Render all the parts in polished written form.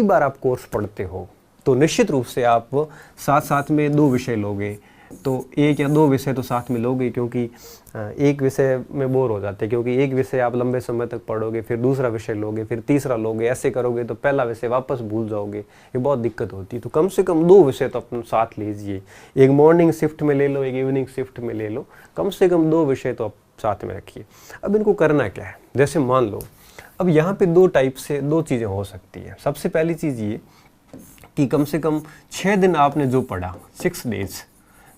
पहली बार आप कोर्स पढ़ते हो तो निश्चित रूप से आप साथ साथ में 2 विषय लोगे, तो 1 या 2 विषय तो साथ में लोगे, क्योंकि एक विषय में बोर हो जाते हैं, क्योंकि एक विषय आप लंबे समय तक पढ़ोगे, फिर दूसरा विषय लोगे, फिर तीसरा लोगे, ऐसे करोगे तो पहला विषय वापस भूल जाओगे, ये बहुत दिक्कत होती है। तो कम से कम 2 विषय तो अपने साथ लीजिए, एक मॉर्निंग शिफ्ट में ले लो, एक इवनिंग शिफ्ट में ले लो, कम से कम 2 विषय तो आप साथ में रखिए। अब इनको करना क्या है, जैसे मान लो अब यहाँ पे 2 टाइप से 2 चीज़ें हो सकती हैं। सबसे पहली चीज़ ये कि कम से कम 6 दिन आपने जो पढ़ा, 6 डेज,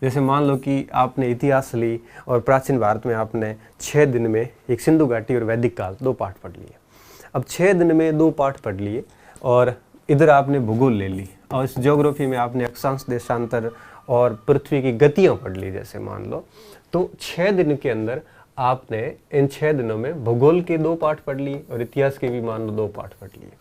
जैसे मान लो कि आपने इतिहास ली और प्राचीन भारत में आपने 6 दिन में एक सिंधु घाटी और वैदिक काल 2 पाठ पढ़ लिए। अब 6 दिन में 2 पाठ पढ़ लिए और इधर आपने भूगोल ले ली और इस ज्योग्राफी में आपने अक्षांश देशांतर और पृथ्वी की गतियाँ पढ़ ली जैसे मान लो, तो 6 दिन के अंदर आपने इन 6 दिनों में भूगोल के 2 पाठ पढ़ लिए और इतिहास के भी मान लो 2 पाठ पढ़ लिए।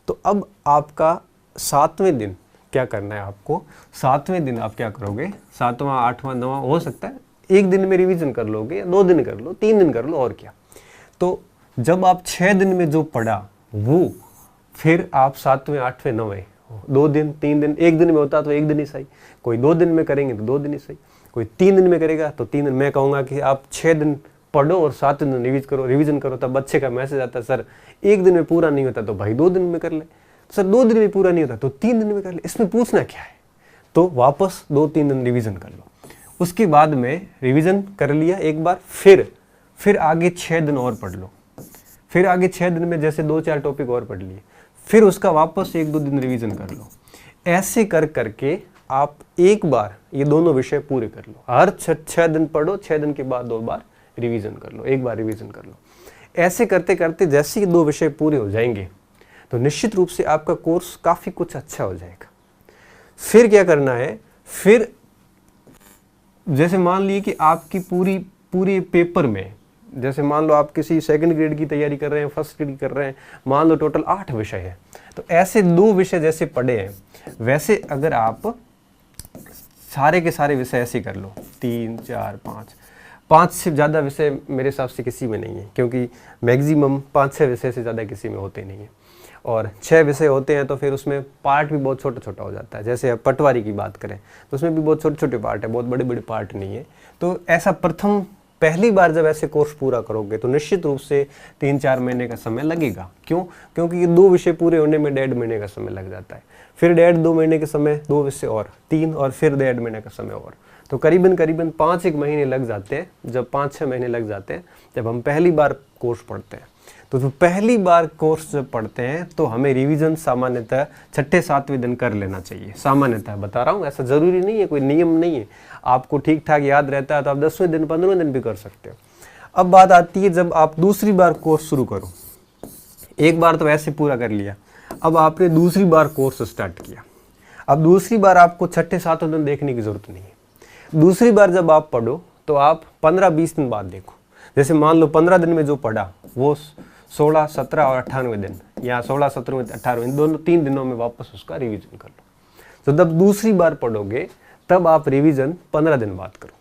तो अब आपका 7वें दिन क्या करना है, आपको 7वें दिन आप क्या करोगे, 7वां 8वां 9वां हो सकता है 1 दिन में रिवीजन कर लोगे या 2 दिन कर लो, 3 दिन कर लो, और क्या। तो जब आप 6 दिन में जो पढ़ा वो फिर आप 7वें 8वें 9वें 2 दिन 3 दिन, 1 दिन में होता तो 1 दिन ही सही, कोई 2 दिन में करेंगे तो 2 दिन ही सही, कोई 3 दिन में करेगा तो 3 दिन। मैं कहूँगा कि आप 6 दिन पढ़ो और 7वें दिन रिवीजन करो। तब बच्चे का मैसेज आता है, सर 1 दिन में पूरा नहीं होता तो भाई 2 दिन में कर ले, सर 2 दिन में पूरा नहीं होता तो 3 दिन में कर ले, इसमें पूछना क्या है। तो वापस 2-3 दिन रिवीजन कर लो। उसके बाद में रिवीजन कर लिया एक बार, फिर आगे 6 दिन और पढ़ लो, फिर आगे 6 दिन में जैसे 2-4 टॉपिक और पढ़ लिए, फिर उसका वापस 1-2 दिन रिवीजन कर लो। ऐसे कर करके आप एक बार ये दोनों विषय पूरे कर लो। हर 6 दिन पढ़ो, 6 दिन के बाद 2 बार रिवीजन कर लो, एक बार रिवीजन कर लो। ऐसे करते करते जैसे ही 2 विषय पूरे हो जाएंगे तो निश्चित रूप से आपका कोर्स काफ़ी कुछ अच्छा हो जाएगा। फिर क्या करना है, फिर जैसे मान लीजिए कि आपकी पूरी पेपर में, जैसे मान लो आप किसी 2nd ग्रेड की तैयारी कर रहे हैं, 1st ग्रेड की कर रहे हैं, मान लो टोटल 8 विषय है, तो ऐसे 2 विषय जैसे पढ़े हैं वैसे अगर आप सारे के सारे विषय ऐसे कर लो, 3 4 5 से ज़्यादा विषय मेरे हिसाब से किसी में नहीं है, क्योंकि मैक्सिमम 5-6 विषय से ज़्यादा किसी में होते नहीं है, और 6 विषय होते हैं तो फिर उसमें पार्ट भी बहुत छोटा छोटा हो जाता है। जैसे अब पटवारी की बात करें तो उसमें भी बहुत छोटे छोटे पार्ट है, बहुत बड़े बड़े पार्ट नहीं है। तो ऐसा पहली बार जब ऐसे कोर्स पूरा करोगे तो निश्चित रूप से 3-4 महीने का समय लगेगा। क्यों? क्योंकि 2 विषय पूरे होने में 1.5 महीने का समय लग जाता है, फिर 1.5-2 महीने के समय 2 विषय और 3, और फिर 1.5 महीने का समय और, तो करीबन 5-1 महीने लग जाते हैं। जब 5-6 महीने लग जाते हैं जब हम पहली बार कोर्स पढ़ते हैं, तो जो पहली बार कोर्स जब पढ़ते हैं तो हमें रिवीजन सामान्यतः 6-7वें दिन कर लेना चाहिए। सामान्यतः बता रहा हूँ, ऐसा ज़रूरी नहीं है, कोई नियम नहीं है। आपको ठीक ठाक याद रहता है तो आप 10वें दिन 15वें दिन भी कर सकते हो। अब बात आती है जब आप दूसरी बार कोर्स शुरू करो, एक बार तो ऐसे पूरा कर लिया, अब आपने दूसरी बार कोर्स स्टार्ट किया। अब दूसरी बार आपको 6-7वें दिन देखने की ज़रूरत नहीं है। दूसरी बार जब आप पढ़ो तो आप 15-20 दिन बाद देखो। जैसे मान लो 15 दिन में जो पढ़ा वो 16, 17 और 98वें दिन, या 16, 17, 18वें दोनों 3 दिनों में वापस उसका रिवीजन कर लो। तो जब दूसरी बार पढ़ोगे तब आप रिवीजन 15 दिन बाद करो।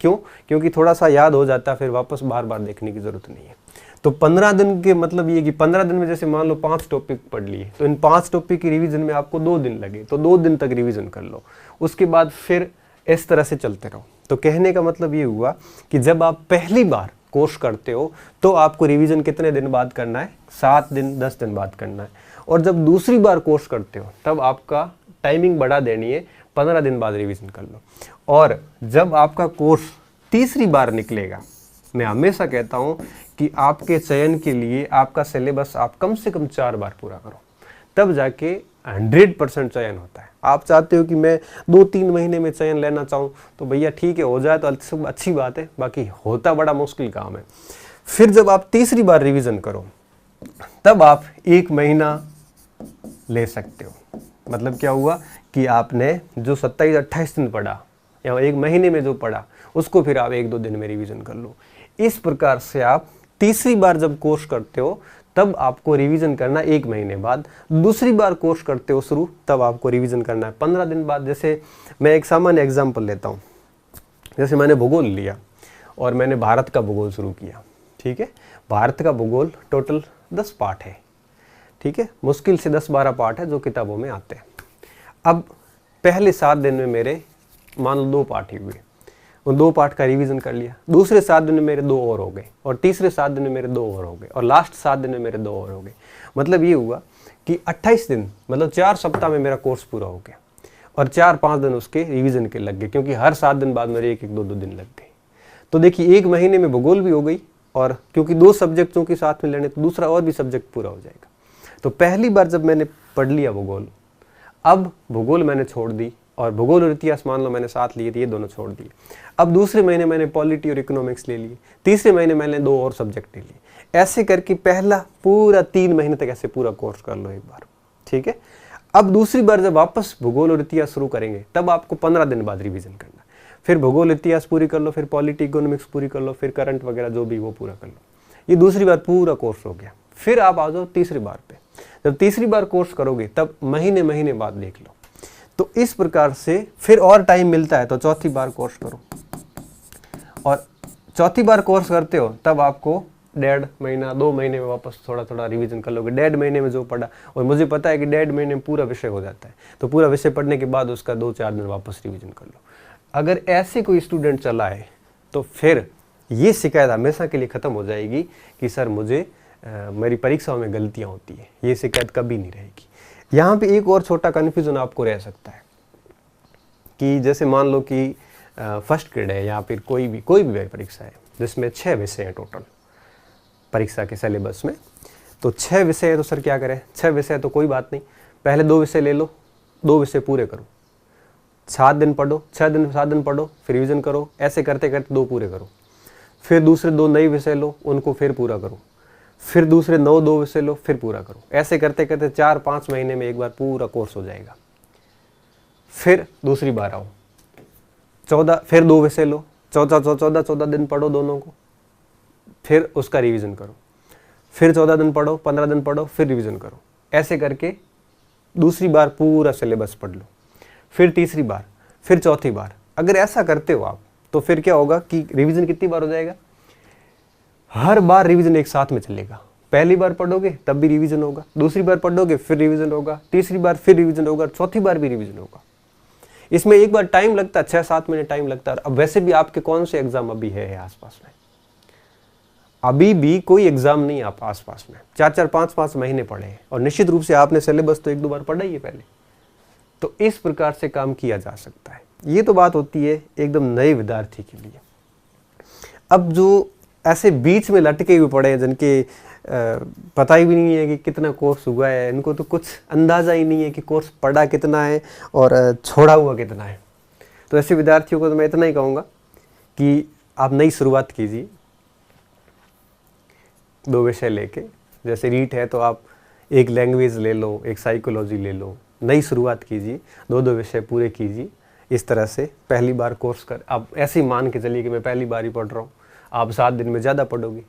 क्यों? क्योंकि थोड़ा सा याद हो जाता है, फिर वापस बार बार देखने की जरूरत नहीं है। तो 15 दिन के मतलब ये कि 15 दिन में जैसे मान लो 5 टॉपिक पढ़ लिए, तो इन 5 टॉपिक की रिवीजन में आपको 2 दिन लगे, तो 2 दिन तक रिवीजन कर लो। उसके बाद फिर इस तरह से चलते रहो। तो कहने का मतलब ये हुआ कि जब आप पहली बार कोर्स करते हो तो आपको रिवीजन कितने दिन बाद करना है? 7 दिन 10 दिन बाद करना है। और जब दूसरी बार कोर्स करते हो तब आपका टाइमिंग बढ़ा देनी है, 15 दिन बाद रिवीजन कर लो। और जब आपका कोर्स तीसरी बार निकलेगा, मैं हमेशा कहता हूँ कि आपके चयन के लिए आपका सिलेबस आप कम से कम 4 बार पूरा करो, तब जाके 100% चयन होता है। आप चाहते हो कि मैं 2-3 महीने में चयन लेना चाहूँ तो भैया ठीक है, हो जाए तो अच्छी बात है, बाकी होता बड़ा मुश्किल काम है। फिर जब आप तीसरी बार रिवीजन करो तब आप 1 महीना ले सकते हो। मतलब क्या हुआ कि आपने जो 27-28 दिन पढ़ा या 1 महीने में जो पढ़ा उसको फिर आप 1-2 दिन में रिवीजन कर लो। इस प्रकार से आप तीसरी बार जब कोर्स करते हो तब आपको रिवीजन करना 1 महीने बाद, दूसरी बार कोर्स करते हो शुरू तब आपको रिवीजन करना है 15 दिन बाद। जैसे मैं एक सामान्य एग्जांपल लेता हूँ, जैसे मैंने भूगोल लिया और मैंने भारत का भूगोल शुरू किया, ठीक है। भारत का भूगोल टोटल 10 पार्ट है, ठीक है, मुश्किल से 10-12 पार्ट है जो किताबों में आते हैं। अब पहले 7 दिन में मेरे मान लो 2 पार्ट ही हुए, उन 2 पार्ट का रिवीजन कर लिया। दूसरे 7 दिन में मेरे 2 और हो गए, और तीसरे 7 दिन में मेरे 2 और हो गए, और लास्ट 7 दिन में मेरे 2 और हो गए। मतलब ये हुआ कि 28 दिन, मतलब 4 सप्ताह में मेरा कोर्स पूरा हो गया, और 4-5 दिन उसके रिवीजन के लग गए, क्योंकि हर 7 दिन बाद मेरे 1-1, 2-2 दिन लग गए। तो देखिए 1 महीने में भूगोल भी हो गई, और क्योंकि 2 सब्जेक्टों के साथ में लेने तो दूसरा और भी सब्जेक्ट पूरा हो जाएगा। तो पहली बार जब मैंने पढ़ लिया भूगोल, अब भूगोल मैंने छोड़ दी, और भूगोल और इतिहास मान लो मैंने साथ लिए थे, ये दोनों छोड़ दिए। अब दूसरे महीने मैंने पॉलिटी और इकोनॉमिक्स ले लिए, तीसरे महीने मैंने 2 और सब्जेक्ट ले लिए। ऐसे करके पहला पूरा 3 महीने तक ऐसे पूरा कोर्स कर लो एक बार, ठीक है। अब दूसरी बार जब वापस भूगोल और इतिहास शुरू करेंगे, तब आपको 15 दिन बाद रिवीजन करना। फिर भूगोल इतिहास पूरी कर लो, फिर पॉलिटी इकोनॉमिक्स पूरी कर लो, फिर करंट वगैरह जो भी वो पूरा कर लो। ये दूसरी बार पूरा कोर्स हो गया। फिर आप आ जाओ तीसरी बार पे। जब तीसरी बार कोर्स करोगे तब महीने महीने बाद देख लो। तो इस प्रकार से फिर और टाइम मिलता है तो चौथी बार कोर्स करो, और चौथी बार कोर्स करते हो तब आपको 1.5 महीना 2 महीने में वापस थोड़ा थोड़ा रिवीजन कर लोगे। 1.5 महीने में जो पढ़ा, और मुझे पता है कि 1.5 महीने में पूरा विषय हो जाता है, तो पूरा विषय पढ़ने के बाद उसका 2-4 दिन वापस रिवीजन कर लो। अगर ऐसे कोई स्टूडेंट चला है तो फिर ये शिकायत हमेशा के लिए ख़त्म हो जाएगी कि सर मुझे मेरी परीक्षाओं में गलतियाँ होती है। ये शिकायत कभी नहीं रहेगी। यहाँ पे एक और छोटा कन्फ्यूज़न आपको रह सकता है कि जैसे मान लो कि फर्स्ट ग्रेड है या फिर कोई भी परीक्षा है जिसमें 6 विषय हैं टोटल परीक्षा के सिलेबस में, तो 6 विषय है तो सर क्या करें? 6 विषय तो कोई बात नहीं, पहले 2 विषय ले लो, 2 विषय पूरे करो, 7 दिन पढ़ो, 7 दिन पढ़ो, फिर रिवीजन करो, ऐसे करते करते 2 पूरे करो। फिर दूसरे 2 नए विषय लो, उनको फिर पूरा करो, फिर दूसरे 2 विषय लो, फिर पूरा करो। ऐसे करते करते 4-5 महीने में एक बार पूरा कोर्स हो जाएगा। फिर दूसरी बार आओ, 14, फिर 2 विषय लो, 14 दिन पढ़ो दोनों को, फिर उसका रिवीजन करो, फिर 14 दिन पढ़ो, 15 दिन पढ़ो, फिर रिवीजन करो। ऐसे करके दूसरी बार पूरा सिलेबस पढ़ लो, फिर तीसरी बार, फिर चौथी बार। अगर ऐसा करते हो आप तो फिर क्या होगा कि रिवीजन कितनी बार हो जाएगा? हर बार रिवीजन एक साथ में चलेगा। पहली बार पढ़ोगे तब भी रिवीजन होगा, दूसरी बार पढ़ोगे फिर रिवीजन होगा, तीसरी बार फिर रिवीजन होगा, चौथी बार भी रिवीजन होगा। इसमें एक बार टाइम लगता है, 6-7 महीने टाइम लगता है। अब वैसे भी आपके कौन से एग्जाम अभी है आसपास में? अभी भी कोई एग्जाम नहीं है आप आसपास में। 4-4, 5-5 महीने पढ़े हैं, और निश्चित रूप से आपने सिलेबस तो 1-2 बार पढ़ा ही है पहले। तो इस प्रकार से काम किया जा सकता है। ये तो बात होती है एकदम नए विद्यार्थी के लिए। अब जो ऐसे बीच में लटके हुए पड़े हैं जिनके पता ही भी नहीं है कि कितना कोर्स हुआ है, इनको तो कुछ अंदाज़ा ही नहीं है कि कोर्स पढ़ा कितना है और छोड़ा हुआ कितना है, तो ऐसे विद्यार्थियों को तो मैं इतना ही कहूँगा कि आप नई शुरुआत कीजिए 2 विषय लेके। जैसे रीट है तो आप एक लैंग्वेज ले लो, एक साइकोलॉजी ले लो, नई शुरुआत कीजिए, 2-2 विषय पूरे कीजिए। इस तरह से पहली बार कोर्स कर, आप ऐसे ही मान के चलिए कि मैं पहली बार ही पढ़ रहा हूँ, आप 7 दिन में ज़्यादा पढ़ोगे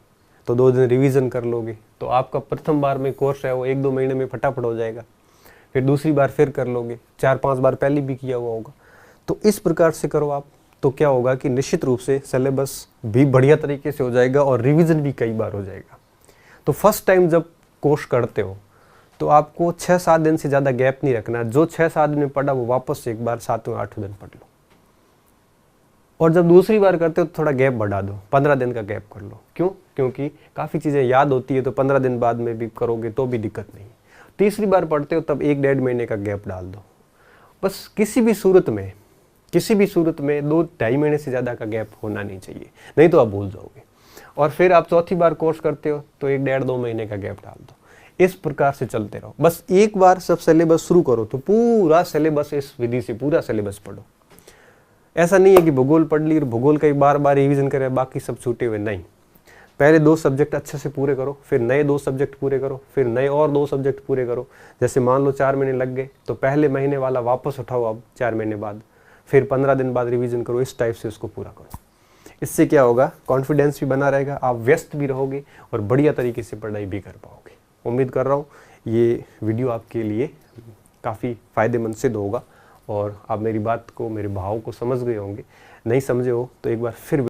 तो 2 दिन रिवीजन कर लोगे, तो आपका प्रथम बार में कोर्स है वो 1-2 महीने में फटाफट हो जाएगा। फिर दूसरी बार फिर कर लोगे, 4-5 बार पहले भी किया हुआ होगा। तो इस प्रकार से करो आप, तो क्या होगा कि निश्चित रूप से सिलेबस भी बढ़िया तरीके से हो जाएगा और रिवीजन भी कई बार हो जाएगा। तो फर्स्ट टाइम जब कोर्स करते हो तो आपको 6-7 दिन से ज़्यादा गैप नहीं रखना। जो 6-7 दिन में पढ़ा वो वापस से एक बार 7-8 दिन पढ़ लो, और जब दूसरी बार करते हो तो थोड़ा गैप बढ़ा दो, 15 दिन का गैप कर लो। क्यों? क्योंकि काफ़ी चीज़ें याद होती है, तो 15 दिन बाद में भी करोगे तो भी दिक्कत नहीं। तीसरी बार पढ़ते हो तब 1-1.5 महीने का गैप डाल दो। बस किसी भी सूरत में 2-2.5 महीने से ज़्यादा का गैप होना नहीं चाहिए, नहीं तो आप भूल जाओगे। और फिर आप चौथी बार कोर्स करते हो तो 1-1.5-2 महीने का गैप डाल दो। इस प्रकार से चलते रहो। बस एक बार सब सिलेबस शुरू करो तो पूरा सिलेबस, इस विधि से पूरा सिलेबस पढ़ो। ऐसा नहीं है कि भूगोल पढ़ ली और भूगोल का बार बार रिवीजन करे, बाकी सब छूटे हुए नहीं। पहले 2 सब्जेक्ट अच्छे से पूरे करो, फिर नए 2 सब्जेक्ट पूरे करो, फिर नए और 2 सब्जेक्ट पूरे करो। जैसे मान लो 4 महीने लग गए तो पहले महीने वाला वापस उठाओ अब 4 महीने बाद, फिर 15 दिन बाद रिवीजन करो। इस टाइप से उसको पूरा करो। इससे क्या होगा, कॉन्फिडेंस भी बना रहेगा, आप व्यस्त भी रहोगे और बढ़िया तरीके से पढ़ाई भी कर पाओगे। उम्मीद कर रहा हूँ ये वीडियो आपके लिए काफ़ी फ़ायदेमंद सिद्ध होगा और आप मेरी बात को, मेरे भाव को समझ गए होंगे। नहीं समझे हो तो एक बार फिर